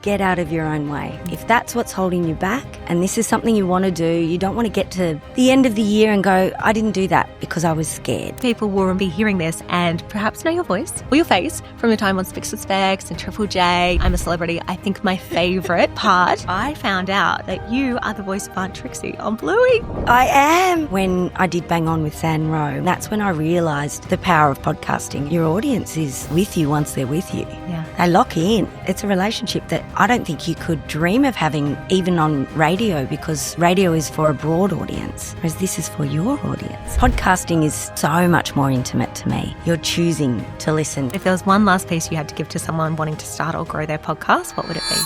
Get out of your own way. If that's what's holding you back and this is something you want to do, you don't want to get to the end of the year and go, I didn't do that because I was scared. People will be hearing this and perhaps know your voice or your face from your time on Spicks and Specks and Triple J. I'm a Celebrity. I think my favourite part, I found out that you are the voice of Aunt Trixie on Bluey. I am. When I did Bang On with Zan Rowe, that's when I realised the power of podcasting. Your audience is with you once they're with you. Yeah. They lock in. It's a relationship that I don't think you could dream of having even on radio, because radio is for a broad audience, whereas this is for your audience. Podcasting is so much more intimate to me. You're choosing to listen. If there was one last piece you had to give to someone wanting to start or grow their podcast, what would it be?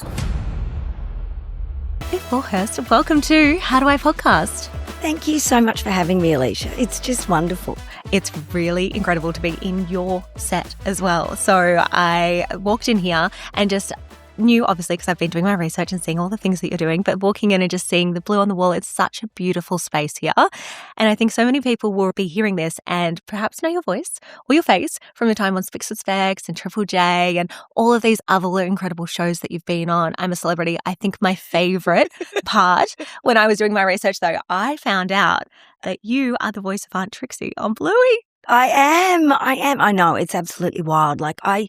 Myf Warhurst, welcome to How Do I Podcast? Thank you so much for having me, Alicia. It's just wonderful. It's really incredible to be in your set as well. So I walked in here and just knew, obviously, because I've been doing my research and seeing all the things that you're doing, but walking in and just seeing the blue on the wall, it's such a beautiful space here. And I think so many people will be hearing this and perhaps know your voice or your face from the time on Spicks and Specks and Triple J and all of these other incredible shows that you've been on. I'm a Celebrity. I think my favourite part when I was doing my research, though, I found out that you are the voice of Aunt Trixie on Bluey. I am. I know, it's absolutely wild. Like I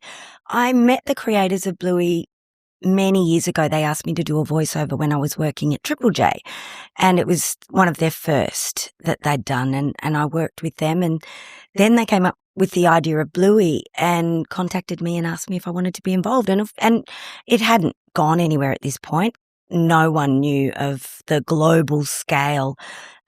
met the creators of Bluey many years ago. They asked me to do a voiceover when I was working at Triple J, and it was one of their first that they'd done, and I worked with them, and then they came up with the idea of Bluey and contacted me and asked me if I wanted to be involved, and it hadn't gone anywhere at this point. No one knew of the global scale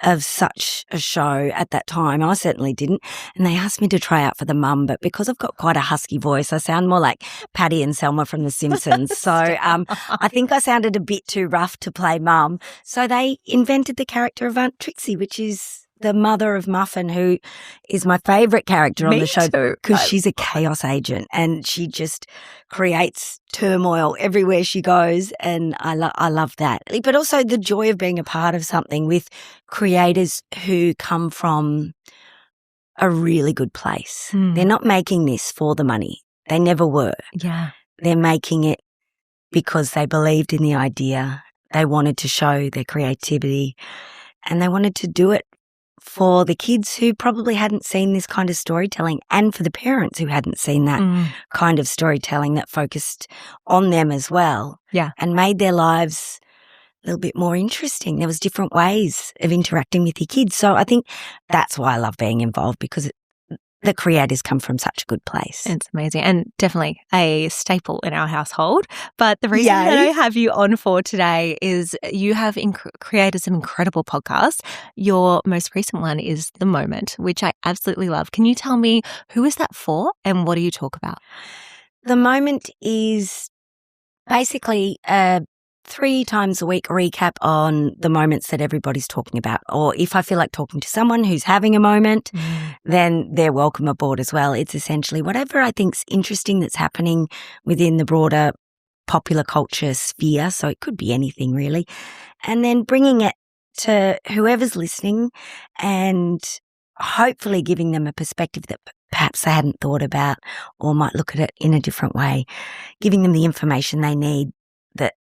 of such a show at that time. I certainly didn't. And they asked me to try out for the mum, but because I've got quite a husky voice, I sound more like Patty and Selma from The Simpsons. So I think I sounded a bit too rough to play mum. So they invented the character of Aunt Trixie, which is the mother of Muffin, who is my favourite character on the show because she's a chaos agent and she just creates turmoil everywhere she goes, and I love that. But also the joy of being a part of something with creators who come from a really good place. They're not making this for the money. They never were. Yeah. They're making it because they believed in the idea. They wanted to show their creativity and they wanted to do it for the kids who probably hadn't seen this kind of storytelling, and for the parents who hadn't seen that kind of storytelling that focused on them as well. Yeah. And made their lives a little bit more interesting. There was different ways of interacting with your kids. So I think that's why I love being involved, because the creators come from such a good place. It's amazing and definitely a staple in our household. But the reason that I have you on for today is you have created some incredible podcasts. Your most recent one is The Moment, which I absolutely love. Can you tell me who is that for and what do you talk about? The Moment is basically a 3 times a week recap on the moments that everybody's talking about. Or if I feel like talking to someone who's having a moment, then they're welcome aboard as well. It's essentially whatever I think's interesting that's happening within the broader popular culture sphere. So it could be anything really. And then bringing it to whoever's listening and hopefully giving them a perspective that perhaps they hadn't thought about or might look at it in a different way, giving them the information they need that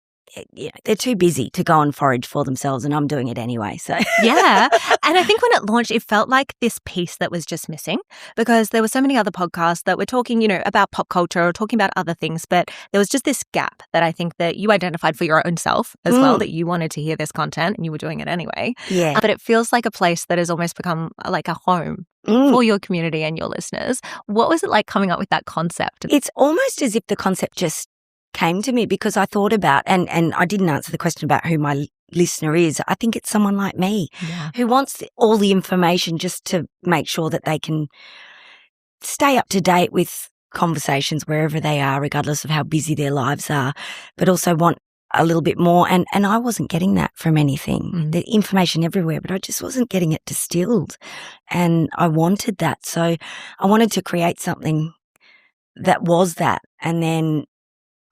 they're too busy to go and forage for themselves, and I'm doing it anyway. So yeah. And I think when it launched, it felt like this piece that was just missing, because there were so many other podcasts that were talking, about pop culture or talking about other things, but there was just this gap that I think that you identified for your own self as well, that you wanted to hear this content and you were doing it anyway. Yeah. But it feels like a place that has almost become like a home for your community and your listeners. What was it like coming up with that concept? It's almost as if the concept just came to me because I thought about, and I didn't answer the question about who my listener is. I think it's someone like me who wants all the information just to make sure that they can stay up to date with conversations wherever they are, regardless of how busy their lives are, but also want a little bit more. And I wasn't getting that from anything. The information everywhere, but I just wasn't getting it distilled. And I wanted that. So I wanted to create something that was that. And then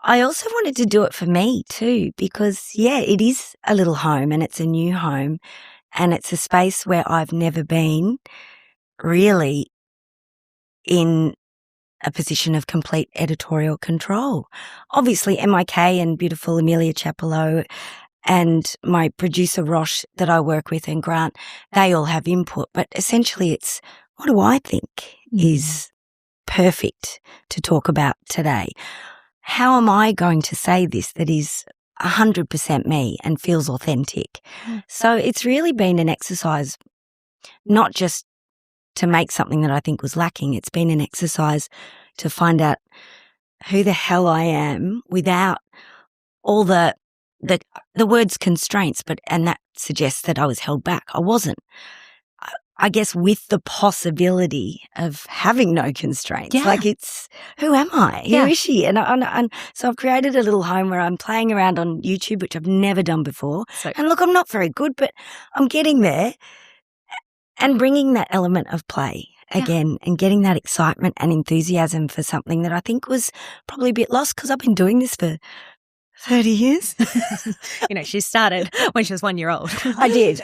I also wanted to do it for me too, because it is a little home and it's a new home and it's a space where I've never been really in a position of complete editorial control. Obviously, MIK and beautiful Amelia Chapelot and my producer Rosh that I work with and Grant, they all have input. But essentially it's, what do I think is perfect to talk about today? How am I going to say this that is 100% me and feels authentic? So it's really been an exercise, not just to make something that I think was lacking. It's been an exercise to find out who the hell I am without all the words constraints, and that suggests that I was held back. I wasn't. I guess with the possibility of having no constraints. Yeah. Like it's, who am I? Who is she? And so I've created a little home where I'm playing around on YouTube, which I've never done before. And look, I'm not very good, but I'm getting there and bringing that element of play again and getting that excitement and enthusiasm for something that I think was probably a bit lost because I've been doing this for 30 years. She started when she was 1 year old. I did.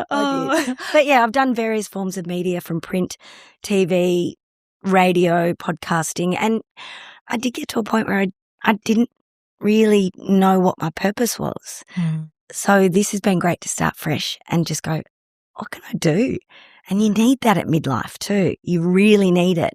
But yeah, I've done various forms of media from print, TV, radio, podcasting, and I did get to a point where I didn't really know what my purpose was. So this has been great to start fresh and just go, what can I do? And you need that at midlife too. You really need it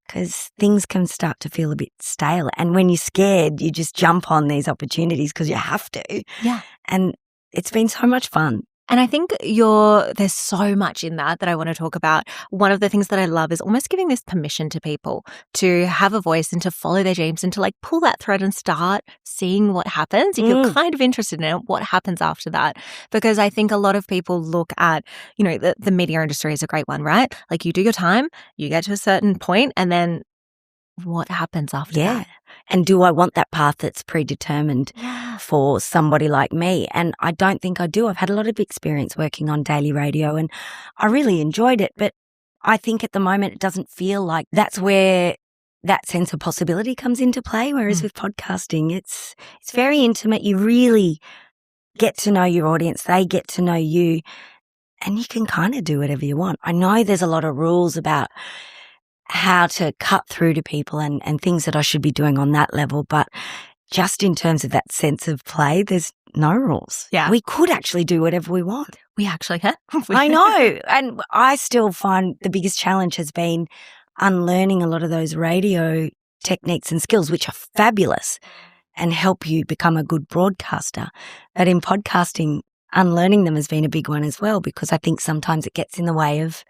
because things can start to feel a bit stale. And when you're scared, you just jump on these opportunities because you have to. Yeah. And it's been so much fun. And I think there's so much in that I want to talk about. One of the things that I love is almost giving this permission to people to have a voice and to follow their dreams and to like pull that thread and start seeing what happens. If you're kind of interested in it, what happens after that? Because I think a lot of people look at, the media industry is a great one, right? Like you do your time, you get to a certain point, and then what happens after that? And do I want that path that's predetermined for somebody like me? And I don't think I do. I've had a lot of experience working on daily radio and I really enjoyed it. But I think at the moment it doesn't feel like that's where that sense of possibility comes into play. Whereas with podcasting, it's very intimate. You really get to know your audience. They get to know you and you can kind of do whatever you want. I know there's a lot of rules about how to cut through to people and things that I should be doing on that level. But just in terms of that sense of play, there's no rules. Yeah. We could actually do whatever we want. We actually can. I know. And I still find the biggest challenge has been unlearning a lot of those radio techniques and skills, which are fabulous and help you become a good broadcaster. But in podcasting, unlearning them has been a big one as well, because I think sometimes it gets in the way of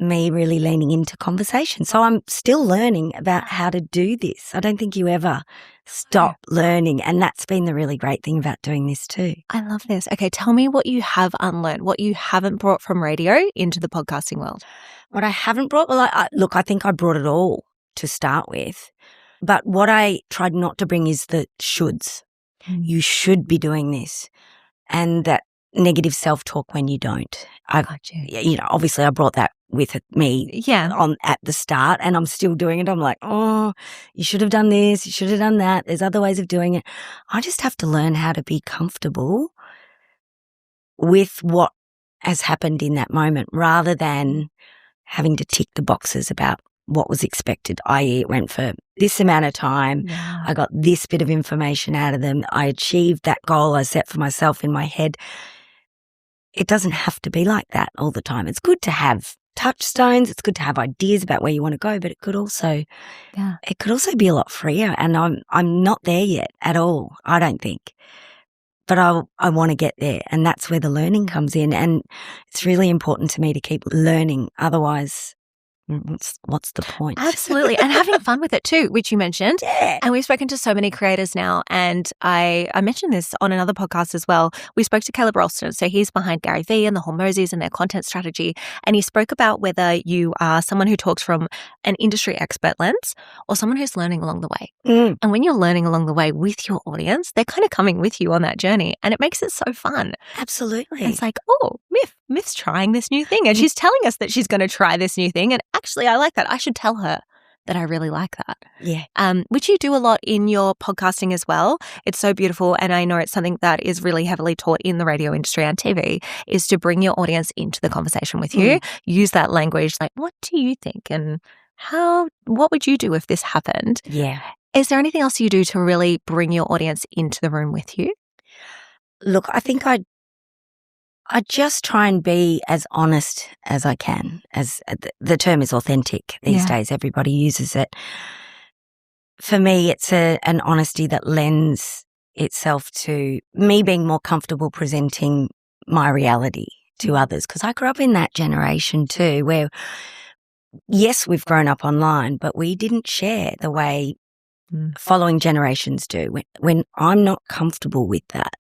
me really leaning into conversation. So I'm still learning about how to do this. I don't think you ever stop learning. And that's been the really great thing about doing this too. I love this. Okay, tell me what you have unlearned, what you haven't brought from radio into the podcasting world. What I haven't brought? Well, I think I brought it all to start with. But what I tried not to bring is the shoulds. You should be doing this. And that negative self-talk when you don't. Obviously I brought that with me at the start and I'm still doing it. I'm like, oh, you should have done this, you should have done that. There's other ways of doing it. I just have to learn how to be comfortable with what has happened in that moment rather than having to tick the boxes about what was expected, i.e. it went for this amount of time. Yeah. I got this bit of information out of them. I achieved that goal I set for myself in my head. It doesn't have to be like that all the time. It's good to have touchstones. It's good to have ideas about where you want to go, but it could also be a lot freer. And I'm not there yet at all, I don't think. But I want to get there, and that's where the learning comes in. And it's really important to me to keep learning. Otherwise, what's the point? Absolutely. And having fun with it too, which you mentioned. Yeah. And we've spoken to so many creators now. And I mentioned this on another podcast as well. We spoke to Caleb Ralston. So he's behind Gary Vee and the Hormozis and their content strategy. And he spoke about whether you are someone who talks from an industry expert lens or someone who's learning along the way. And when you're learning along the way with your audience, they're kind of coming with you on that journey. And it makes it so fun. Absolutely. And it's like, oh, Myf's trying this new thing. And she's telling us that she's going to try this new thing. And actually, I like that. I should tell her that I really like that. Yeah. Which you do a lot in your podcasting as well. It's so beautiful. And I know it's something that is really heavily taught in the radio industry and TV is to bring your audience into the conversation with you. Use that language like, what do you think? And What would you do if this happened? Yeah. Is there anything else you do to really bring your audience into the room with you? Look, I think I just try and be as honest as I can. As the term is authentic these days, everybody uses it. For me, it's an honesty that lends itself to me being more comfortable presenting my reality to others, because I grew up in that generation too, where yes, we've grown up online, but we didn't share the way following generations do. When I'm not comfortable with that,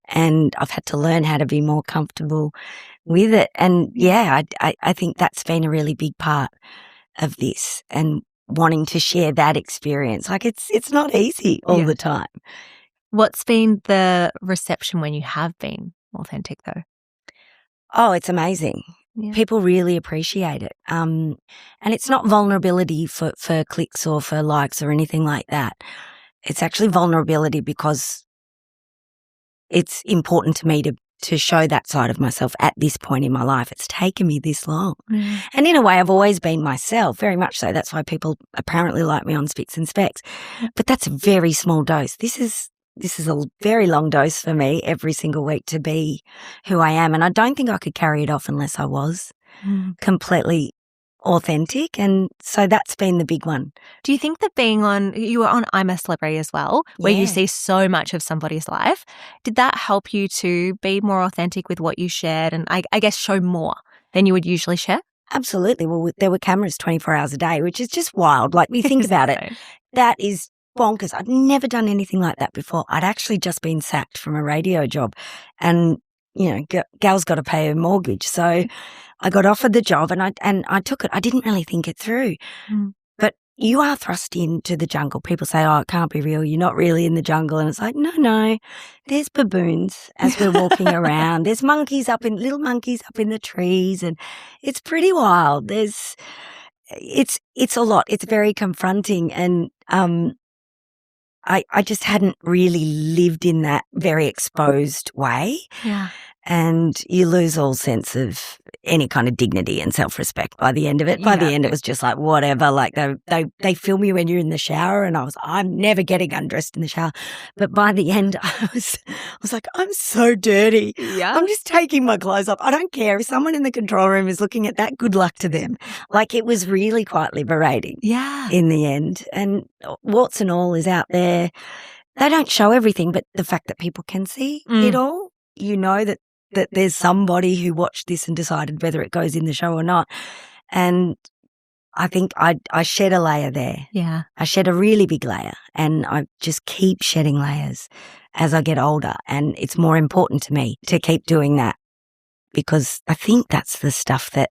and I've had to learn how to be more comfortable with it. And I think that's been a really big part of this, and wanting to share that experience. Like it's not easy all the time. What's been the reception when you have been authentic though? Oh, it's amazing. Yeah. People really appreciate it. And it's not vulnerability for clicks or for likes or anything like that. It's actually vulnerability because it's important to me to show that side of myself at this point in my life. It's taken me this long. And in a way, I've always been myself, very much so. That's why people apparently like me on Spicks and Specks. But that's a very small dose. This is a very long dose for me every single week to be who I am. And I don't think I could carry it off unless I was completely authentic. And so that's been the big one. Do you think that you were on I'm a Celebrity as well, where you see so much of somebody's life, did that help you to be more authentic with what you shared and I guess show more than you would usually share? Absolutely. Well, there were cameras 24 hours a day, which is just wild. Like, you think about it, that is bonkers. I'd never done anything like that before. I'd actually just been sacked from a radio job, and gal's got to pay her mortgage. So I got offered the job and I took it. I didn't really think it through. But you are thrust into the jungle. People say, oh, it can't be real. You're not really in the jungle. And it's like, no. There's baboons as we're walking around. There's little monkeys up in the trees, and it's pretty wild. It's a lot. It's very confronting, and I just hadn't really lived in that very exposed way. Yeah. And you lose all sense of any kind of dignity and self-respect by the end of it. By the end, it was just like, whatever. Like they film you when you're in the shower, and I'm never getting undressed in the shower. But by the end, I was like, I'm so dirty. Yeah. I'm just taking my clothes off. I don't care if someone in the control room is looking at that. Good luck to them. Like, it was really quite liberating. Yeah. In the end, and warts and all is out there. They don't show everything, but the fact that people can see it all, that there's somebody who watched this and decided whether it goes in the show or not. And I think I shed a layer there. Yeah. I shed a really big layer, and I just keep shedding layers as I get older. And it's more important to me to keep doing that, because I think that's the stuff that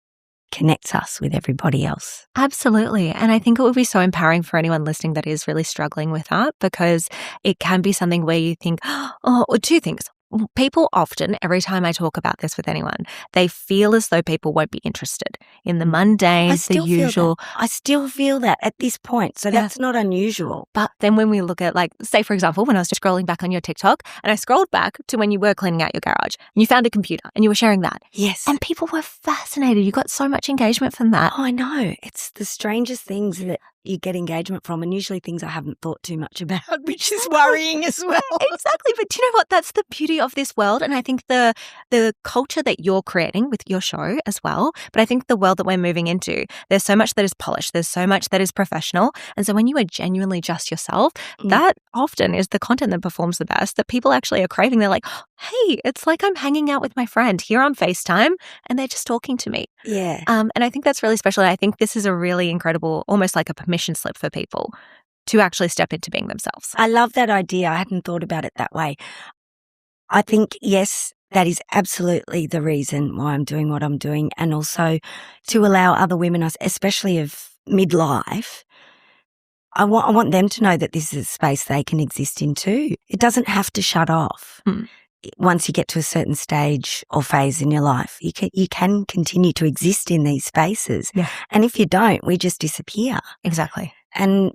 connects us with everybody else. Absolutely. And I think it would be so empowering for anyone listening that is really struggling with that, because it can be something where you think, or two things. People often, every time I talk about this with anyone, they feel as though people won't be interested in the mundane, the usual. I still feel that at this point. So that's not unusual. But then when we look at, like, say, for example, when I was just scrolling back on your TikTok, and I scrolled back to when you were cleaning out your garage and you found a computer and you were sharing that. Yes. And people were fascinated. You got so much engagement from that. Oh, I know. It's the strangest things that you get engagement from, and usually things I haven't thought too much about, which is worrying as well. Exactly. But do you know what? That's the beauty of this world. And I think the culture that you're creating with your show as well, but I think the world that we're moving into, there's so much that is polished. There's so much that is professional. And so when you are genuinely just yourself, that often is the content that performs the best, that people actually are craving. They're like, hey, it's like I'm hanging out with my friend here on FaceTime and they're just talking to me. Yeah. And I think that's really special. And I think this is a really incredible, almost like a permission slip for people to actually step into being themselves. I love that idea. I hadn't thought about it that way. I think, yes, that is absolutely the reason why I'm doing what I'm doing, and also to allow other women, especially of midlife, I want them to know that this is a space they can exist in too. It doesn't have to shut off. Once you get to a certain stage or phase in your life, you can continue to exist in these spaces. Yeah. And if you don't, we just disappear. Exactly. And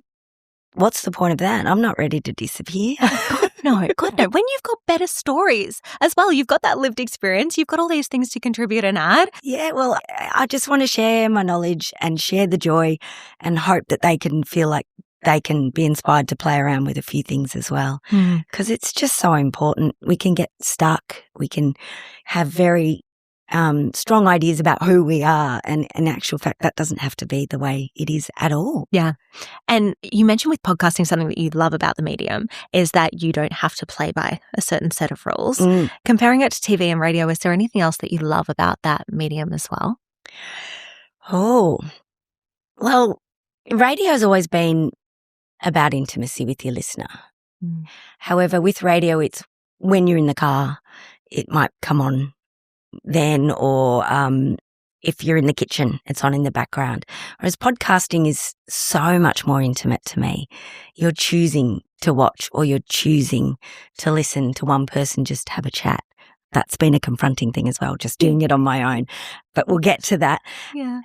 what's the point of that? I'm not ready to disappear. God, no. When you've got better stories as well, you've got that lived experience, you've got all these things to contribute and add. Yeah, well, I just want to share my knowledge and share the joy and hope that they can feel like they can be inspired to play around with a few things as well. Because it's just so important. We can get stuck. We can have very strong ideas about who we are. And in actual fact, that doesn't have to be the way it is at all. Yeah. And you mentioned with podcasting, something that you love about the medium is that you don't have to play by a certain set of rules. Comparing it to TV and radio, is there anything else that you love about that medium as well? Oh, well, radio has always been about intimacy with your listener. However, with radio, it's when you're in the car, it might come on then, or if you're in the kitchen, it's on in the background. Whereas podcasting is so much more intimate to me. You're choosing to watch or you're choosing to listen to one person just have a chat. That's been a confronting thing as well, just doing it on my own. But we'll get to that. Yeah.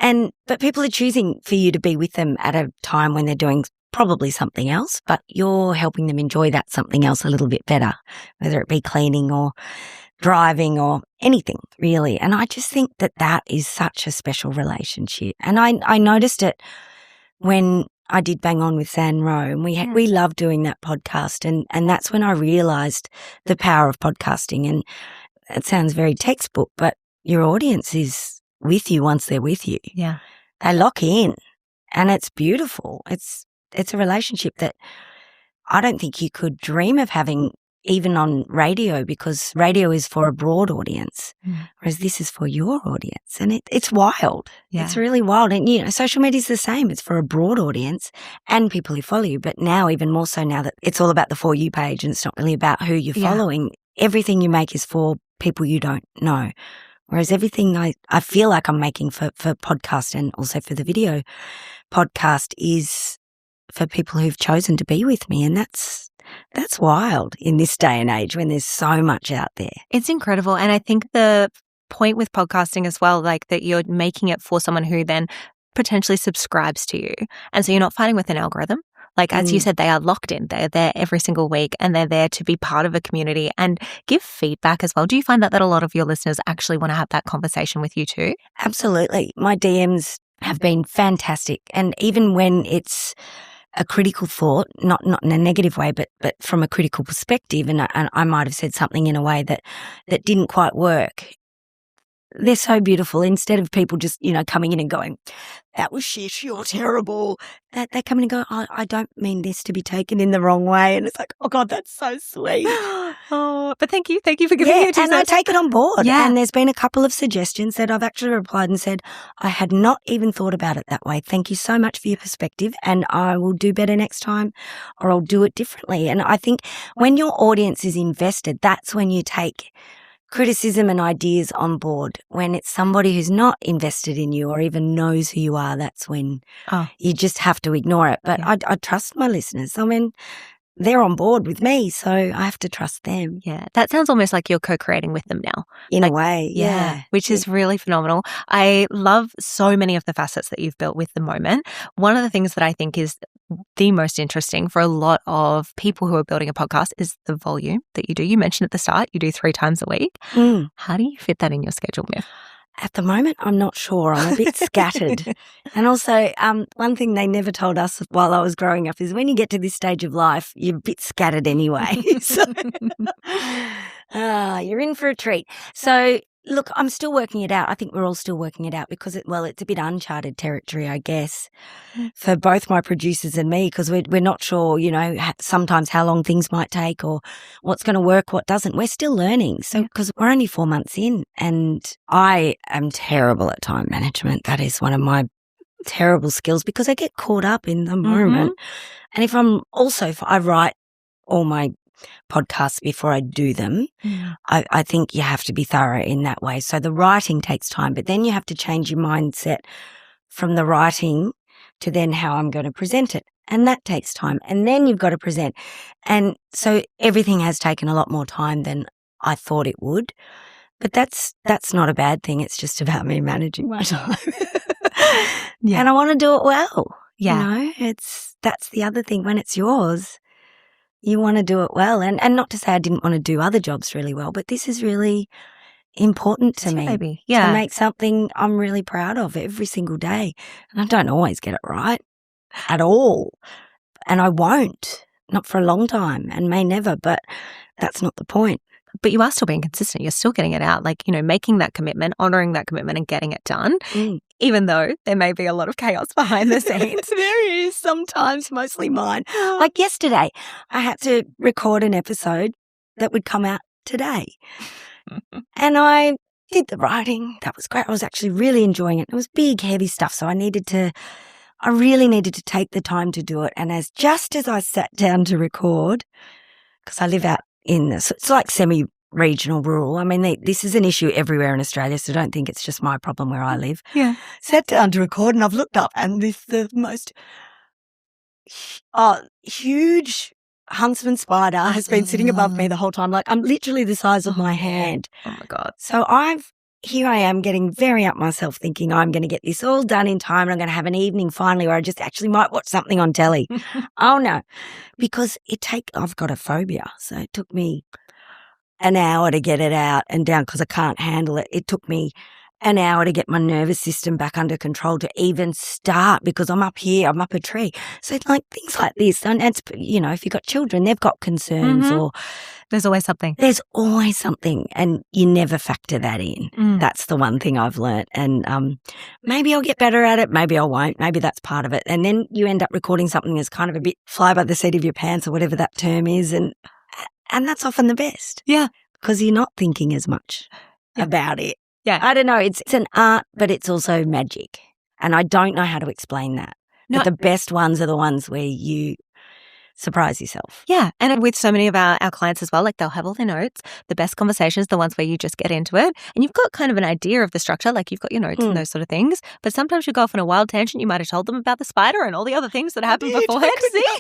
But people are choosing for you to be with them at a time when they're doing probably something else, but you're helping them enjoy that something else a little bit better, whether it be cleaning or driving or anything really. And I just think that that is such a special relationship. And I noticed it when I did Bang On with Zan Rowe, and we loved doing that podcast. And that's when I realized the power of podcasting. And it sounds very textbook, but your audience is with you once they're with you. Yeah. They lock in, and it's beautiful. It's a relationship that I don't think you could dream of having even on radio, because radio is for a broad audience, whereas this is for your audience. And it's wild. Yeah. It's really wild. And, social media is the same. It's for a broad audience and people who follow you. But now, even more so now that it's all about the For You page and it's not really about who you're following, everything you make is for people you don't know. Whereas everything I feel like I'm making for podcast and also for the video podcast is for people who've chosen to be with me. And that's wild in this day and age when there's so much out there. It's incredible. And I think the point with podcasting as well, like that you're making it for someone who then potentially subscribes to you. And so you're not fighting with an algorithm. Like, as you said, they are locked in. They're there every single week and they're there to be part of a community and give feedback as well. Do you find that a lot of your listeners actually want to have that conversation with you too? Absolutely. My DMs have been fantastic. And even when it's a critical thought, not in a negative way, but from a critical perspective, and I might have said something in a way that didn't quite work. They're so beautiful. Instead of people just, coming in and going, that was shit, you're terrible. They come in and go, I don't mean this to be taken in the wrong way. And it's like, oh God, that's so sweet. But thank you for giving me your 2 cents. And I take it on board. Yeah. And there's been a couple of suggestions that I've actually replied and said, I had not even thought about it that way. Thank you so much for your perspective, and I will do better next time, or I'll do it differently. And I think when your audience is invested, that's when you take criticism and ideas on board. When it's somebody who's not invested in you or even knows who you are, that's when you just have to ignore it. But I trust my listeners. I mean, they're on board with me, so I have to trust them. Yeah, that sounds almost like you're co-creating with them now. In a way, yeah. Which is really phenomenal. I love so many of the facets that you've built with the moment. One of the things that I think is the most interesting for a lot of people who are building a podcast is the volume that you do. You mentioned at the start, you do 3 times a week. How do you fit that in your schedule, Myf? At the moment, I'm not sure. I'm a bit scattered. And also, one thing they never told us while I was growing up is when you get to this stage of life, you're a bit scattered anyway. So you're in for a treat. So look, I'm still working it out. I think we're all still working it out because it's a bit uncharted territory, I guess, for both my producers and me, because we're not sure, sometimes how long things might take or what's going to work, what doesn't. We're still learning. So, because we're only 4 months in, and I am terrible at time management. That is one of my terrible skills because I get caught up in the moment. And if I write all my podcasts before I do them. I think you have to be thorough in that way. So the writing takes time, but then you have to change your mindset from the writing to then how I'm going to present it. And that takes time. And then you've got to present. And so everything has taken a lot more time than I thought it would. But that's not a bad thing. It's just about me managing my time. And I want to do it well. Yeah. You know, that's the other thing. When it's yours, you want to do it well. And not to say I didn't want to do other jobs really well, but this is really important to me. Baby. Yeah. To make something I'm really proud of every single day. And I don't always get it right at all. And I won't, not for a long time, and may never, but that's not the point. But you are still being consistent. You're still getting it out, like, you know, making that commitment, honoring that commitment and getting it done, even though there may be a lot of chaos behind the scenes. There is sometimes, mostly mine. Like yesterday, I had to record an episode that would come out today. And I did the writing. That was great. I was actually really enjoying it. It was big, heavy stuff. So I really needed to take the time to do it. And just as I sat down to record, because I live out it's like semi-regional rural. I mean, this is an issue everywhere in Australia, so don't think it's just my problem where I live. Yeah. Sat down to record and I've looked up and the most huge huntsman spider has been sitting above me the whole time. Like, I'm literally the size of my hand. Oh my God. So here I am getting very up myself thinking I'm going to get this all done in time and I'm going to have an evening finally where I just actually might watch something on telly. Oh no, because I've got a phobia. So it took me an hour to get it out and down because I can't handle it. It took me an hour to get my nervous system back under control to even start because I'm up here, I'm up a tree. So it's like things like this. And it's, you know, if you've got children, they've got concerns or there's always something. There's always something and you never factor that in. That's the one thing I've learnt. And maybe I'll get better at it. Maybe I won't. Maybe that's part of it. And then you end up recording something that's kind of a bit fly by the seat of your pants or whatever that term is. And that's often the best. Yeah. Because you're not thinking as much about it. Yeah. I don't know. It's an art, but it's also magic. And I don't know how to explain that. No. But the best ones are the ones where you surprise yourself. Yeah. And with so many of our clients as well, like they'll have all their notes. The best conversations, the ones where you just get into it and you've got kind of an idea of the structure, like you've got your notes and those sort of things. But sometimes you go off on a wild tangent. You might have told them about the spider and all the other things that happened beforehand.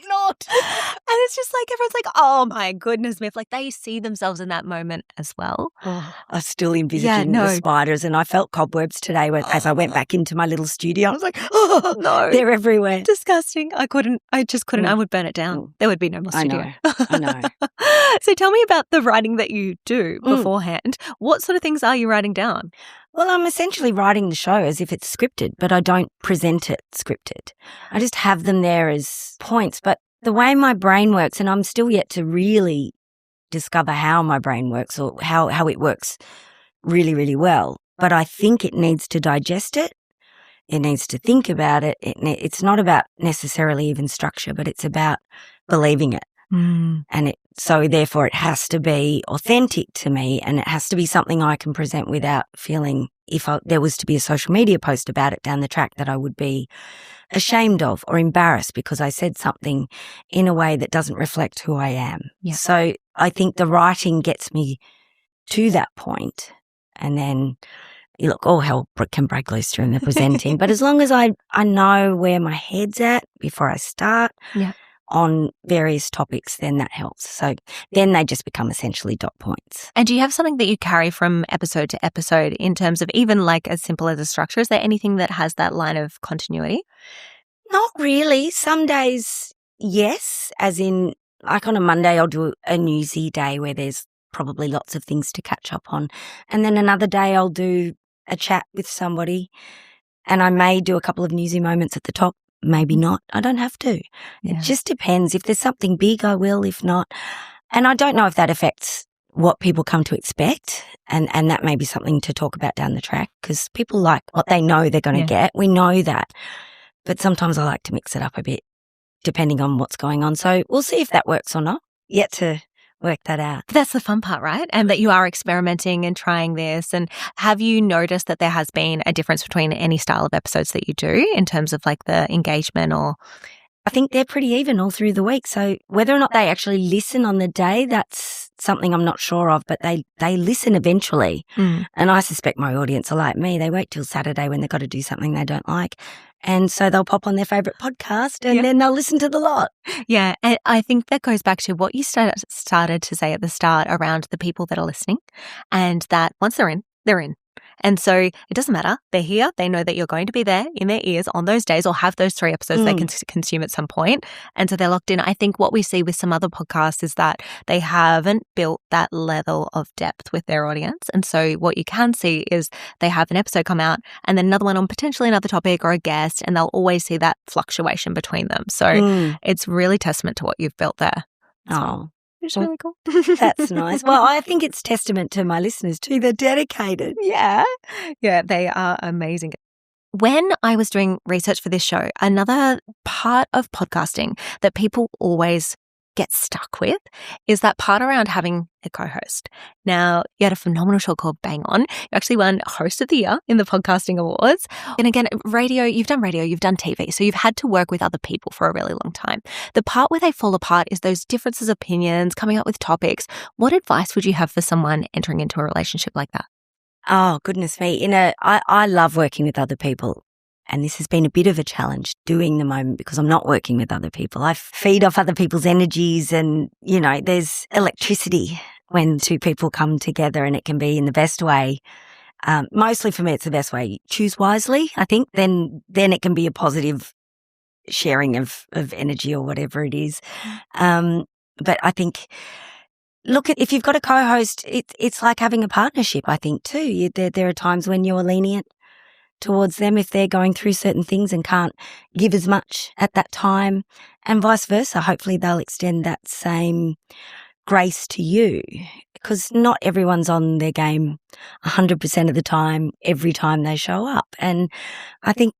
Not. And it's just like everyone's like, oh my goodness, Myf. Like they see themselves in that moment as well. Oh, I was still envisaging the spiders and I felt cobwebs today as I went back into my little studio. I was like, oh, no. They're everywhere. Disgusting. I just couldn't. I would burn it down. There would be no more studio. I know. So tell me about the writing that you do beforehand. What sort of things are you writing down? Well, I'm essentially writing the show as if it's scripted, but I don't present it scripted. I just have them there as points. But the way my brain works, and I'm still yet to really discover how my brain works or how it works really, really well. But I think it needs to digest it. It needs to think about it. It's not about necessarily even structure, but it's about believing it. And so therefore it has to be authentic to me and it has to be something I can present without feeling if there was to be a social media post about it down the track that I would be ashamed of or embarrassed because I said something in a way that doesn't reflect who I am. Yeah. So I think the writing gets me to that point and then look, all hell can break loose during the presenting. But as long as I know where my head's at before I start on various topics, then that helps. So then they just become essentially dot points. And do you have something that you carry from episode to episode in terms of even like as simple as a structure? Is there anything that has that line of continuity? Not really. Some days, yes, as in like on a Monday I'll do a newsy day where there's probably lots of things to catch up on. And then another day I'll do a chat with somebody and I may do a couple of newsy moments at the top, maybe not. I don't have to. Yeah. It just depends. If there's something big, I will. If not, and I don't know if that affects what people come to expect and that may be something to talk about down the track because people like what they know they're going to get. We know that. But sometimes I like to mix it up a bit depending on what's going on. So we'll see if that works or not. Yet to work that out. That's the fun part, right? And that you are experimenting and trying this. And have you noticed that there has been a difference between any style of episodes that you do in terms of like the engagement or? I think they're pretty even all through the week. So whether or not they actually listen on the day, that's something I'm not sure of, but they listen eventually. And I suspect my audience are like me. They wait till Saturday when they've got to do something they don't like. And so they'll pop on their favourite podcast and then they'll listen to the lot. Yeah. And I think that goes back to what you started to say at the start around the people that are listening and that once they're in, they're in. And so it doesn't matter. They're here. They know that you're going to be there in their ears on those days or have those 3 episodes they can consume at some point. And so they're locked in. I think what we see with some other podcasts is that they haven't built that level of depth with their audience. And so what you can see is they have an episode come out and then another one on potentially another topic or a guest, and they'll always see that fluctuation between them. So it's really testament to what you've built there. Oh, it's really cool. That's nice. Well, I think it's testament to my listeners too. They're dedicated. Yeah. Yeah, they are amazing. When I was doing research for this show, another part of podcasting that people always get stuck with is that part around having a co-host. Now, you had a phenomenal show called Bang On. You actually won Host of the Year in the Podcasting Awards. And again, radio, you've done TV, so you've had to work with other people for a really long time. The part where they fall apart is those differences of opinions, coming up with topics. What advice would you have for someone entering into a relationship like that? Oh, goodness me. I love working with other people. And this has been a bit of a challenge doing the moment because I'm not working with other people. I feed off other people's energies and, there's electricity when 2 people come together, and it can be in the best way. Mostly for me, it's the best way. Choose wisely, I think. Then it can be a positive sharing of energy or whatever it is. But I think, if you've got a co-host, it's like having a partnership, I think, too. There are times when you're lenient towards them if they're going through certain things and can't give as much at that time, and vice versa. Hopefully they'll extend that same grace to you, because not everyone's on their game 100% of the time, every time they show up. And I think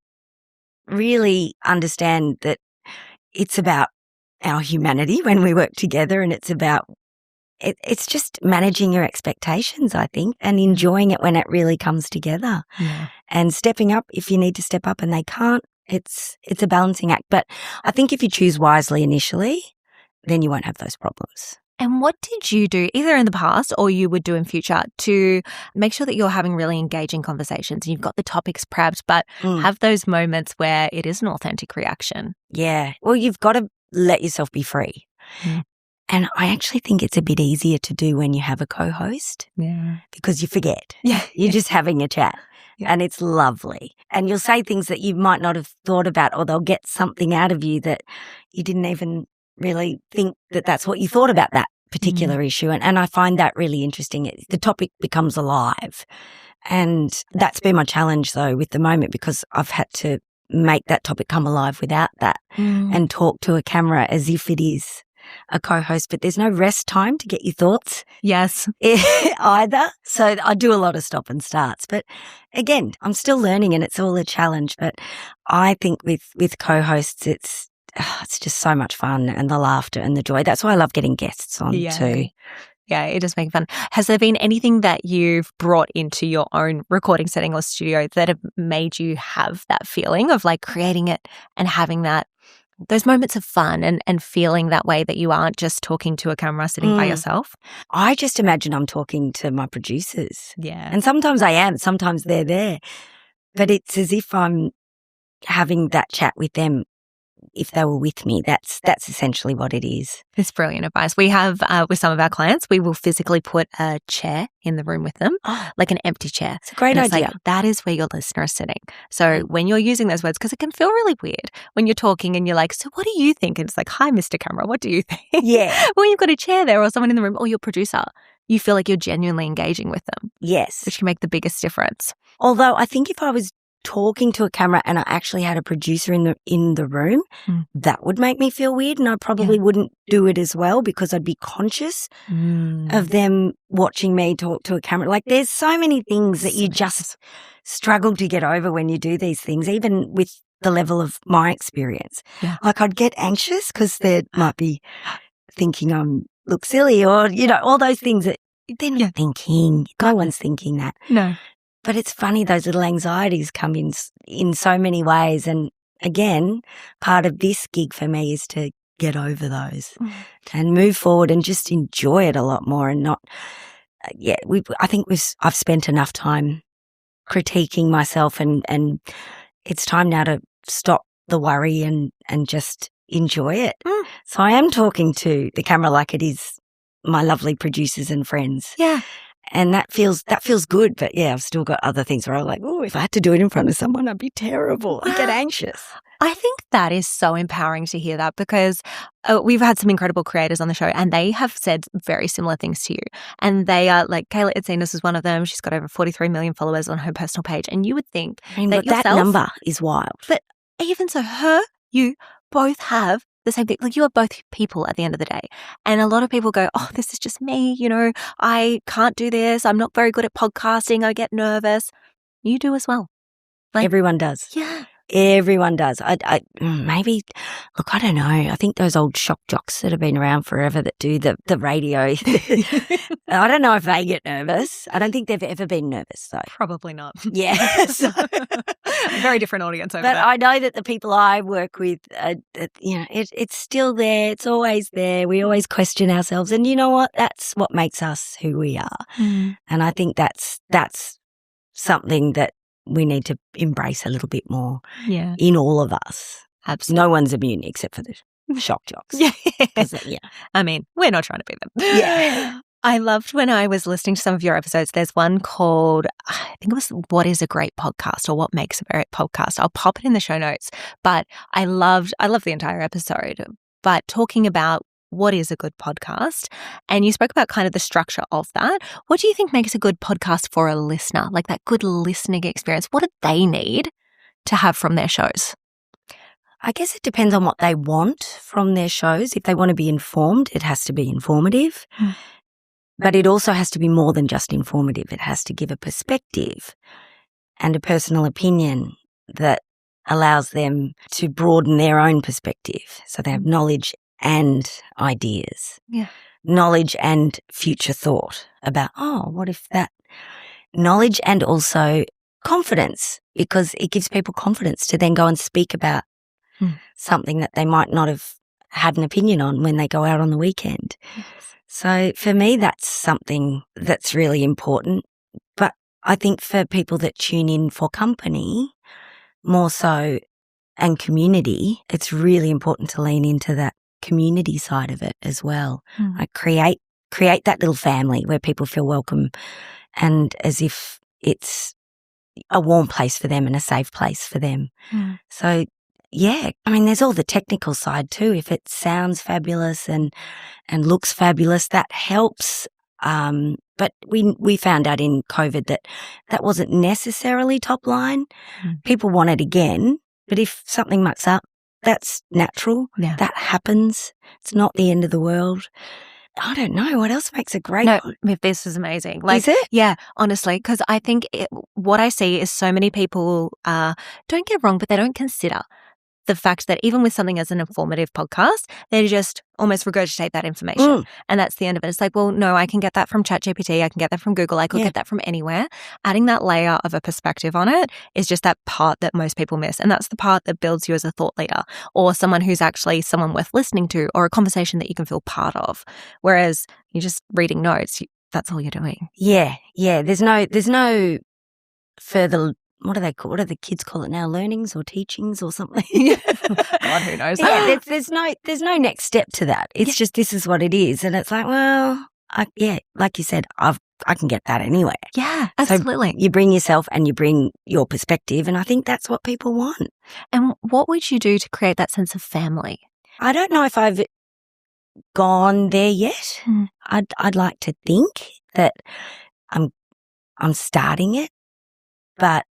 really understand that it's about our humanity when we work together, and it's about it's just managing your expectations, I think, and enjoying it when it really comes together. Yeah. And stepping up if you need to step up and they can't. It's a balancing act. But I think if you choose wisely initially, then you won't have those problems. And what did you do, either in the past or you would do in future, to make sure that you're having really engaging conversations and you've got the topics prepped, but have those moments where it is an authentic reaction? Yeah. Well, you've got to let yourself be free. And I actually think it's a bit easier to do when you have a co-host. Yeah. Because you forget. Yeah. You're just having a chat. Yeah. And it's lovely. And you'll say things that you might not have thought about, or they'll get something out of you that you didn't even really think that that's what you thought about that particular issue. And I find that really interesting. The topic becomes alive. And that's been my challenge, though, with the moment, because I've had to make that topic come alive without that and talk to a camera as if it is a co-host, but there's no rest time to get your thoughts. Yes. Either. So I do a lot of stop and starts. But again, I'm still learning and it's all a challenge. But I think with co-hosts, it's just so much fun, and the laughter and the joy. That's why I love getting guests on too. Yeah, it does make fun. Has there been anything that you've brought into your own recording setting or studio that have made you have that feeling of like creating it and having those moments of fun and feeling that way, that you aren't just talking to a camera sitting by yourself? I just imagine I'm talking to my producers. Yeah. And sometimes I am, sometimes they're there. But it's as if I'm having that chat with them if they were with me. That's essentially what it is. It's brilliant advice. We have, with some of our clients, we will physically put a chair in the room with them, like an empty chair. It's a great idea. Like, that is where your listener is sitting. So when you're using those words, because it can feel really weird when you're talking and you're like, so what do you think? And it's like, hi, Mr. Camera, what do you think? Yeah. When you've got a chair there or someone in the room or your producer, you feel like you're genuinely engaging with them. Yes. Which can make the biggest difference. Although I think if I was talking to a camera and I actually had a producer in the room, that would make me feel weird, and I probably wouldn't do it as well, because I'd be conscious of them watching me talk to a camera. Like, there's so many things that you just struggle to get over when you do these things, even with the level of my experience. Yeah. Like, I'd get anxious because they might be thinking I'm look silly, or, all those things that they're not thinking. No one's thinking that. No. But it's funny, those little anxieties come in so many ways. And again, part of this gig for me is to get over those and move forward and just enjoy it a lot more, and not, I think I've spent enough time critiquing myself, and it's time now to stop the worry and just enjoy it. So I am talking to the camera like it is my lovely producers and friends. Yeah. And that feels good. But yeah, I've still got other things where I'm like, oh, if I had to do it in front of someone, I'd be terrible. I'd get anxious. I think that is so empowering to hear that, because we've had some incredible creators on the show and they have said very similar things to you. And they are like, Kayla Itzinas is one of them. She's got over 43 million followers on her personal page. And you would think that number is wild. But even so, you both have the same thing. Like, you are both people at the end of the day. And a lot of people go, oh, this is just me. I can't do this. I'm not very good at podcasting. I get nervous. You do as well. Like, everyone does. Yeah. Everyone does. Maybe, look, I don't know. I think those old shock jocks that have been around forever that do the radio, I don't know if they get nervous. I don't think they've ever been nervous, though. Probably not. Yeah. So. Very different audience over there. But there. I know that the people I work with, it's still there. It's always there. We always question ourselves. And you know what? That's what makes us who we are. Mm. And I think that's something that we need to embrace a little bit more in all of us. Absolutely. No one's immune except for the shock jocks. Yeah. Yeah. I mean, we're not trying to be them. Yeah. I loved when I was listening to some of your episodes, there's one called, I think it was What is a Great Podcast, or What Makes a Great Podcast. I'll pop it in the show notes. But I loved the entire episode. But talking about what is a good podcast, and you spoke about kind of the structure of that. What do you think makes a good podcast for a listener? Like that good listening experience. What do they need to have from their shows? I guess it depends on what they want from their shows. If they want to be informed, it has to be informative. Mm. But it also has to be more than just informative. It has to give a perspective and a personal opinion that allows them to broaden their own perspective. So they have knowledge and ideas, knowledge and future thought about, what if that? Knowledge and also confidence, because it gives people confidence to then go and speak about something that they might not have had an opinion on when they go out on the weekend. Yes. So for me, that's something that's really important. But I think for people that tune in for company, more so, and community, it's really important to lean into that community side of it as well. Like create that little family where people feel welcome and as if it's a warm place for them and a safe place for them. So yeah, I mean, there's all the technical side too. If it sounds fabulous and looks fabulous, that helps. But we found out in COVID that wasn't necessarily top line. People want it again, but if something mucks up, that's natural. Yeah. That happens. It's not the end of the world. I don't know. What else makes a great Myf, this is amazing. Like, is it? Yeah, honestly, because I think what I see is so many people, don't get wrong, but they don't consider the fact that even with something as an informative podcast, they just almost regurgitate that information. And that's the end of it. It's like, well, no, I can get that from ChatGPT. I can get that from Google. I could get that from anywhere. Adding that layer of a perspective on it is just that part that most people miss. And that's the part that builds you as a thought leader or someone who's actually someone worth listening to or a conversation that you can feel part of. Whereas you're just reading notes, that's all you're doing. Yeah. Yeah. There's no further, what do the kids call it now? Learnings or teachings or something? God, who knows? Yeah, there's no next step to that. It's just, this is what it is. And it's like, well, like you said, I can get that anywhere. Yeah, absolutely. So you bring yourself and you bring your perspective. And I think that's what people want. And what would you do to create that sense of family? I don't know if I've gone there yet. I'd like to think that I'm starting it, but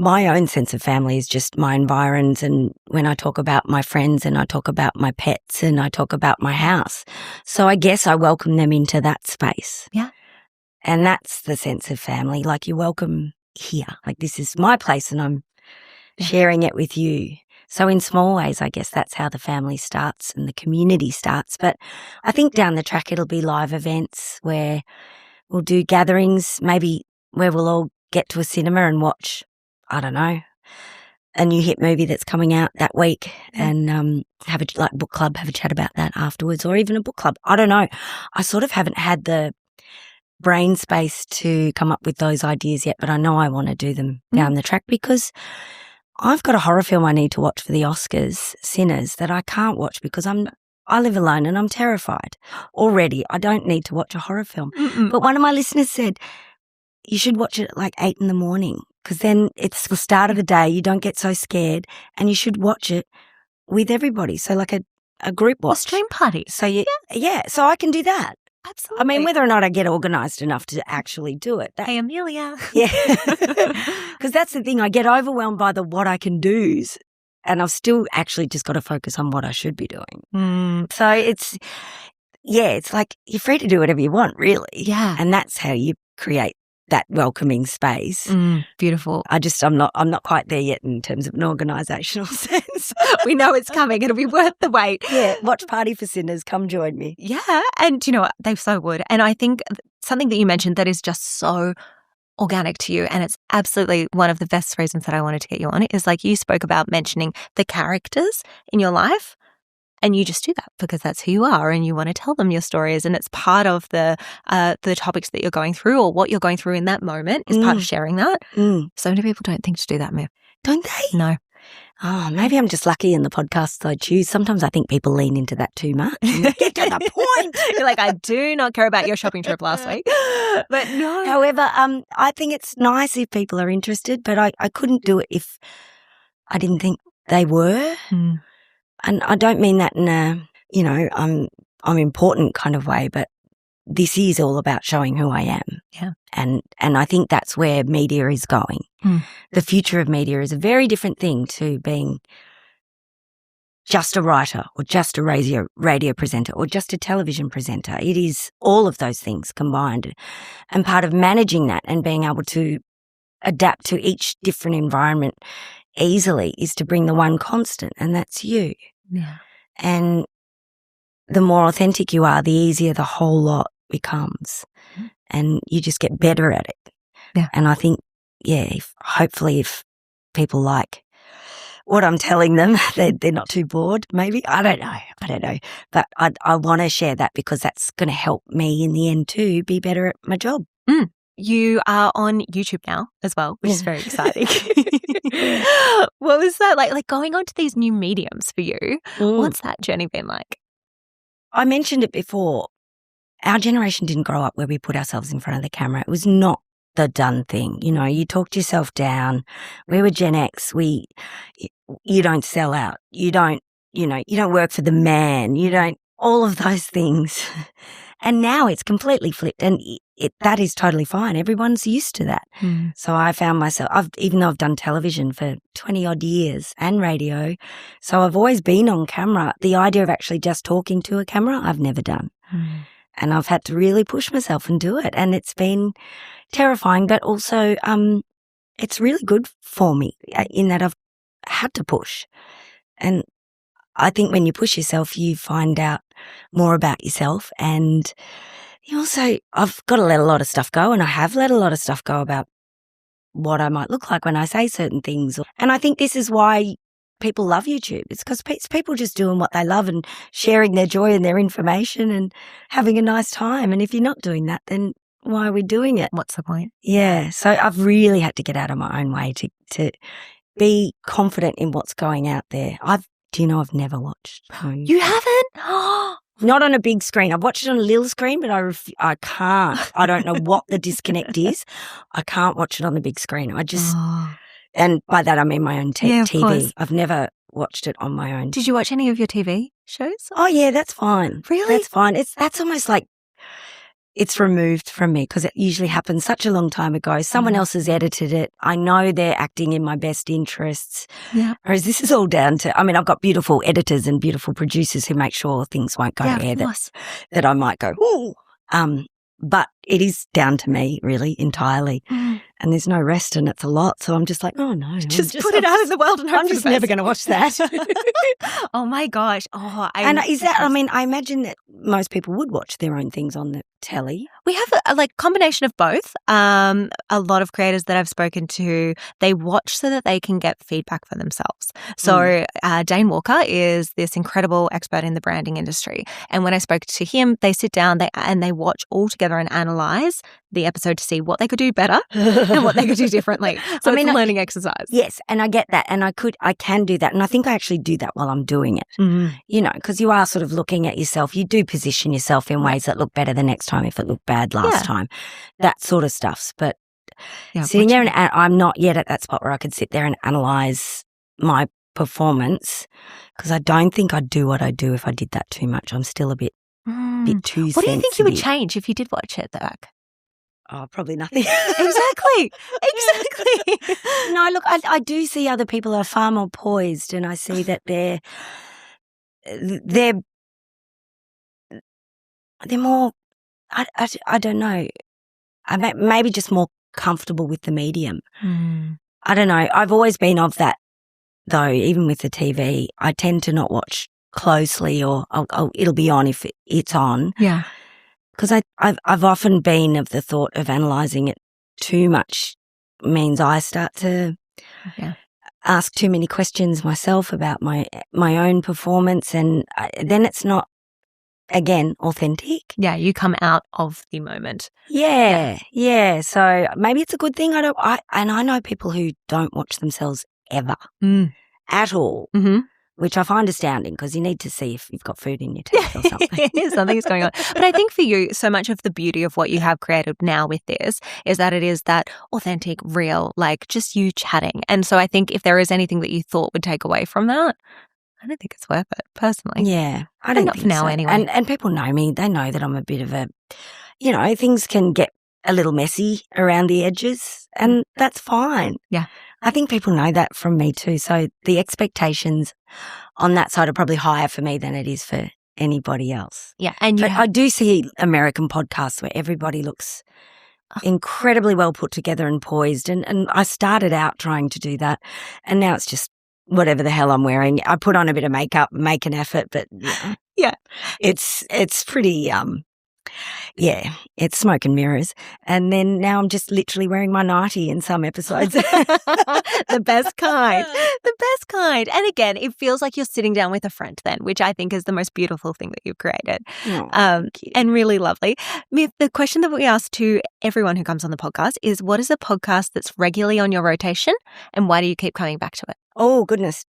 my own sense of family is just my environs, and when I talk about my friends and I talk about my pets and I talk about my house. So I guess I welcome them into that space. Yeah. And that's the sense of family. Like, you're welcome here. Like, this is my place and I'm sharing it with you. So in small ways, I guess that's how the family starts and the community starts. But I think down the track it'll be live events where we'll do gatherings, maybe where we'll all get to a cinema and watch, I don't know, a new hit movie that's coming out that week and have a book club, have a chat about that afterwards, or even a book club. I don't know. I sort of haven't had the brain space to come up with those ideas yet, but I know I want to do them down the track because I've got a horror film I need to watch for the Oscars, Sinners, that I can't watch because I'm I live alone and I'm terrified already. I don't need to watch a horror film. Mm-mm. But one of my listeners said, you should watch it at like 8 a.m, because then it's the start of the day. You don't get so scared, and you should watch it with everybody. So like a group watch. A stream party. So yeah, so I can do that. Absolutely. I mean, whether or not I get organised enough to actually do it. Hey, Amelia. Yeah. Because that's the thing. I get overwhelmed by the what I can do's, and I've still actually just got to focus on what I should be doing. So it's like you're free to do whatever you want, really. Yeah. And that's how you create that welcoming space. Beautiful. I'm not quite there yet in terms of an organisational sense. We know it's coming. It'll be worth the wait. Yeah, watch Party for Sinners. Come join me. Yeah, and you know what? They so would. And I think something that you mentioned that is just so organic to you, and it's absolutely one of the best reasons that I wanted to get you on it, is like you spoke about mentioning the characters in your life. And you just do that because that's who you are, and you want to tell them your stories, and it's part of the topics that you're going through or what you're going through in that moment is part of sharing that. So many people don't think to do that, Myf. Don't they? No. Oh, maybe I'm just lucky in the podcasts I choose. Sometimes I think people lean into that too much. Get to the point. You're like, I do not care about your shopping trip last week. But no. However, I think it's nice if people are interested, but I couldn't do it if I didn't think they were. And I don't mean that in a, I'm important kind of way, but this is all about showing who I am. Yeah. And I think that's where media is going. The future of media is a very different thing to being just a writer or just a radio presenter or just a television presenter. It is all of those things combined. And part of managing that and being able to adapt to each different environment easily is to bring the one constant, and that's you. Yeah. And the more authentic you are, the easier the whole lot becomes. And you just get better at it. Yeah. And I think, hopefully if people like what I'm telling them, they're not too bored, maybe. I don't know. But I want to share that because that's going to help me in the end too be better at my job. You are on YouTube now as well, which is very exciting. What was that like going on to these new mediums for you? What's that journey been like? I mentioned it before. Our generation didn't grow up where we put ourselves in front of the camera. It was not the done thing. You talked yourself down. We were Gen X. You don't sell out. You don't work for the man. You don't, all of those things. And now it's completely flipped, and that is totally fine. Everyone's used to that. So I found myself, even though I've done television for 20 odd years and radio, so I've always been on camera. The idea of actually just talking to a camera, I've never done. And I've had to really push myself and do it. And it's been terrifying, but also it's really good for me in that I've had to push. And I think when you push yourself, you find out more about yourself, and you also, I've got to let a lot of stuff go, and I have let a lot of stuff go about what I might look like when I say certain things. And I think this is why people love YouTube. It's because it's people just doing what they love and sharing their joy and their information and having a nice time. And if you're not doing that, then why are we doing it? What's the point? Yeah. So I've really had to get out of my own way to be confident in what's going out there. Do you know I've never watched? You haven't? Not on a big screen. I've watched it on a little screen, but I can't. I don't know what the disconnect is. I can't watch it on the big screen. And by that I mean my own TV. Course. I've never watched it on my own. Did you watch any of your TV shows? Oh yeah, that's fine. Really? That's fine. That's almost like it's removed from me because it usually happens such a long time ago. Someone else has edited it. I know they're acting in my best interests. Yeah. Whereas this is all down to, I've got beautiful editors and beautiful producers who make sure things won't go to air that I might go, ooh. But it is down to me really entirely. And there's no rest and it's a lot. So I'm just like, oh no. Just put it out in the world and hope I'm just never going to watch that. Oh my gosh. I imagine that most people would watch their own things on the telly. We have a combination of both. A lot of creators that I've spoken to, they watch so that they can get feedback for themselves. So Dane Walker is this incredible expert in the branding industry. And when I spoke to him, they sit down and they watch all together and analyze the episode to see what they could do better and what they could do differently. So it's a learning exercise. Yes, and I get that. And I can do that. And I think I actually do that while I'm doing it, because you are sort of looking at yourself. You do position yourself in ways that look better the next time if it looked bad last time, that sort of stuff. But sitting there, and I'm not yet at that spot where I could sit there and analyze my performance, because I don't think I'd do what I do if I did that too much. I'm still a bit too What do you think you would sensitive. change if you did watch it back? Oh, probably nothing. Exactly. No, look, I do see other people are far more poised, and I see that they're more, I don't know, maybe just more comfortable with the medium. I don't know. I've always been of that, though, even with the TV. I tend to not watch closely, or it'll be on if it's on. Yeah. Because I've often been of the thought of analysing it too much means I start to ask too many questions myself about my own performance, and then it's not, again, authentic. Yeah, you come out of the moment. Yeah. So maybe it's a good thing. I know people who don't watch themselves ever at all. Which I find astounding, because you need to see if you've got food in your teeth or something. Something's going on. But I think for you, so much of the beauty of what you have created now with this is that it is that authentic, real, just you chatting. And so I think if there is anything that you thought would take away from that, I don't think it's worth it, personally. Yeah, I don't not think for now so. anyway. And people know me. They know that I'm a bit of a, things can get a little messy around the edges, and that's fine. Yeah. I think people know that from me too. So the expectations on that side are probably higher for me than it is for anybody else. Yeah. And I do see American podcasts where everybody looks incredibly well put together and poised. And I started out trying to do that, and now it's just whatever the hell I'm wearing. I put on a bit of makeup, make an effort, but it's pretty, it's smoke and mirrors. And then now I'm just literally wearing my nightie in some episodes. The best kind. The best kind. And again, it feels like you're sitting down with a friend then, which I think is the most beautiful thing that you've created. And really lovely. Myf, the question that we ask to everyone who comes on the podcast is, what is a podcast that's regularly on your rotation, and why do you keep coming back to it? Oh, goodness.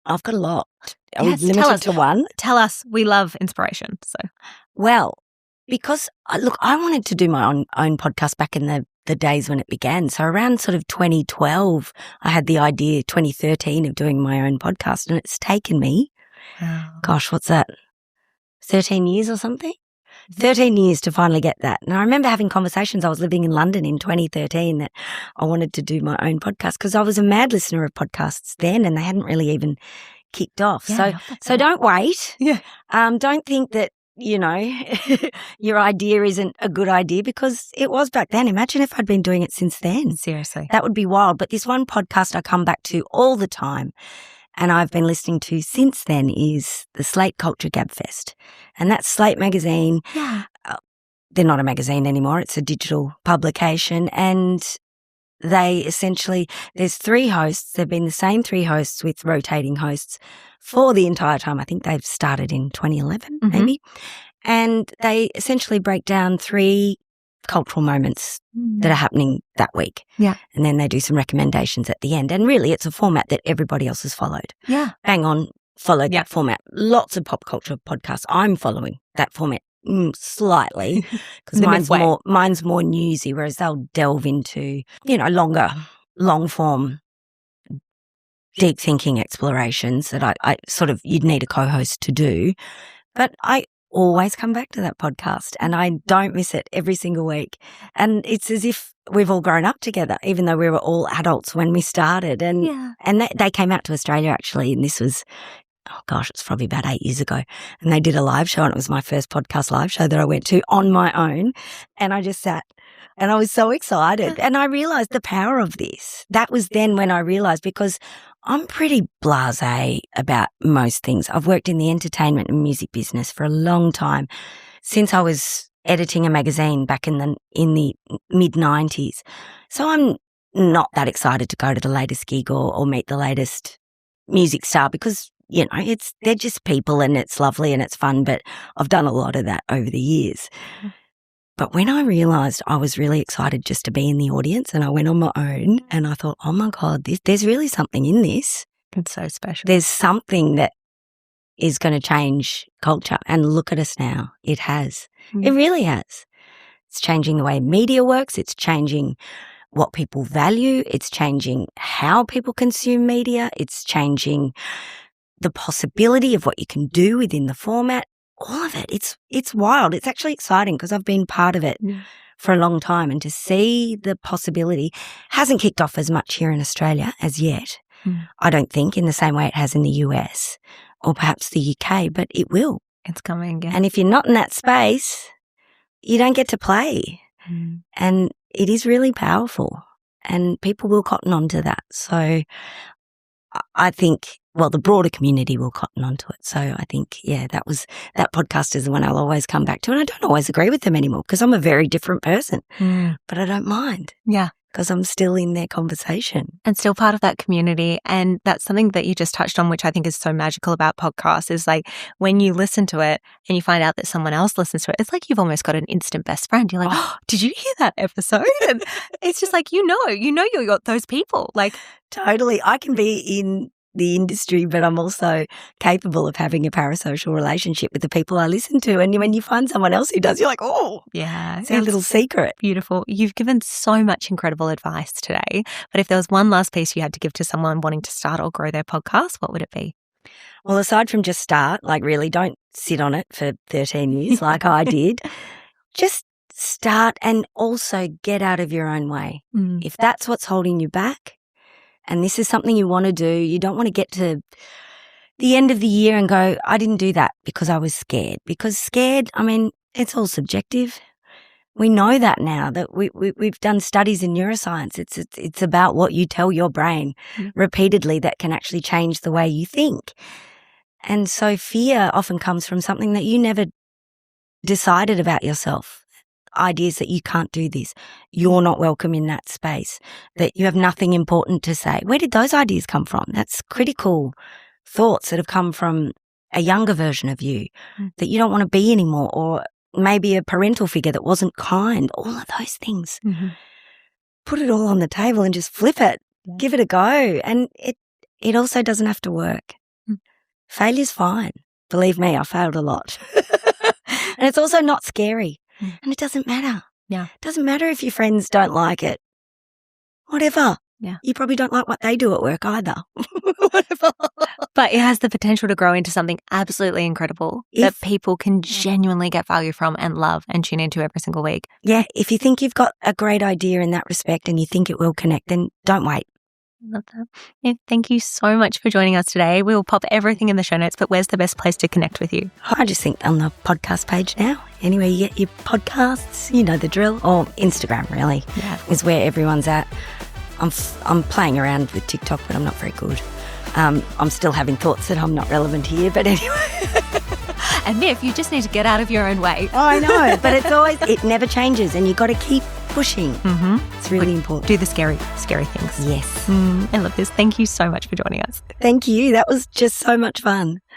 I've got a lot. Are Yes, we limited to one? Tell us. We love inspiration. So, well, because, look, I wanted to do my own podcast back in the days when it began. So around sort of 2012, I had the idea, 2013, of doing my own podcast, and it's taken me, gosh, what's that, 13 years or something? 13 years to finally get that. And I remember having conversations. I was living in London in 2013 that I wanted to do my own podcast, because I was a mad listener of podcasts then, and they hadn't really even kicked off. So don't wait. Yeah. Don't think that, your idea isn't a good idea, because it was back then. Imagine if I'd been doing it since then. Seriously. That would be wild. But this one podcast I come back to all the time, and I've been listening to since then, is the Slate Culture Gabfest. And that's Slate magazine. Yeah. They're not a magazine anymore. It's a digital publication. And they essentially, there's 3 hosts. They've been the same 3 hosts with rotating hosts for the entire time. I think they've started in 2011, maybe. And they essentially break down 3 cultural moments that are happening that week. Yeah. And then they do some recommendations at the end. And really, it's a format that everybody else has followed. Yeah. Bang on, followed that format. Lots of pop culture podcasts. I'm following that format slightly, because mine's more newsy, whereas they'll delve into, long form, deep thinking explorations that I sort of, you'd need a co-host to do. But I always come back to that podcast, and I don't miss it every single week. And it's as if we've all grown up together, even though we were all adults when we started. And they came out to Australia, actually, and this was, it's probably about 8 years ago. And they did a live show, and it was my first podcast live show that I went to on my own. And I just sat, and I was so excited. And I realised the power of this. That was then when I realised, because I'm pretty blasé about most things. I've worked in the entertainment and music business for a long time, since I was editing a magazine back in the mid-90s. So I'm not that excited to go to the latest gig or meet the latest music star because, you know, they're just people and it's lovely and it's fun, but I've done a lot of that over the years. But when I realised I was really excited just to be in the audience and I went on my own and I thought, oh my God, there's really something in this. It's so special. There's something that is going to change culture. And look at us now. It has. It really has. It's changing the way media works. It's changing what people value. It's changing how people consume media. It's changing the possibility of what you can do within the format. All of it. It's wild. It's actually exciting because I've been part of it for a long time, and to see the possibility hasn't kicked off as much here in Australia as yet. I don't think in the same way it has in the US or perhaps the UK, but it will. It's coming, yeah. And if you're not in that space, you don't get to play. And it is really powerful and people will cotton on to that. So I think, well, the broader community will cotton onto it. So I think, yeah, that podcast is the one I'll always come back to. And I don't always agree with them anymore because I'm a very different person, but I don't mind. Yeah. Because I'm still in their conversation. And still part of that community. And that's something that you just touched on, which I think is so magical about podcasts, is like when you listen to it and you find out that someone else listens to it, it's like you've almost got an instant best friend. You're like, oh, did you hear that episode? And it's just like, you're got those people. Like, totally. I can be in the industry, but I'm also capable of having a parasocial relationship with the people I listen to. And when you find someone else who does, you're like, oh, yeah, it's our little secret. Beautiful. You've given so much incredible advice today. But if there was one last piece you had to give to someone wanting to start or grow their podcast, what would it be? Well, aside from just start, like really don't sit on it for 13 years like I did. Just start and also get out of your own way. If that's what's holding you back, and this is something you want to do, you don't want to get to the end of the year and go, I didn't do that because I was scared. Because scared, I mean, it's all subjective. We know that now, that we've done studies in neuroscience. It's about what you tell your brain repeatedly that can actually change the way you think. And so fear often comes from something that you never decided about yourself. Ideas that you can't do this, you're not welcome in that space, that you have nothing important to say. Where did those ideas come from? That's critical thoughts that have come from a younger version of you that you don't want to be anymore, or maybe a parental figure that wasn't kind. All of those things. Put it all on the table and just flip it. Give it a go. And it also doesn't have to work. Failure's fine. Believe me, I failed a lot. And it's also not scary. And it doesn't matter. Yeah. It doesn't matter if your friends don't like it. Whatever. Yeah. You probably don't like what they do at work either. Whatever. But it has the potential to grow into something absolutely incredible that people can genuinely get value from and love and tune into every single week. Yeah. If you think you've got a great idea in that respect and you think it will connect, then don't wait. Love that. Yeah, thank you so much for joining us today. We will pop everything in the show notes, but where's the best place to connect with you? I just think on the podcast page now. Anywhere you get your podcasts, you know the drill. Or Instagram, really, is where everyone's at. I'm playing around with TikTok, but I'm not very good. I'm still having thoughts that I'm not relevant here, but anyway. And Myf, you just need to get out of your own way. Oh, I know, but it never changes, and you've got to keep pushing. It's really important. Do the scary things. Yes. I love this. Thank you so much for joining us. Thank you. That was just so much fun.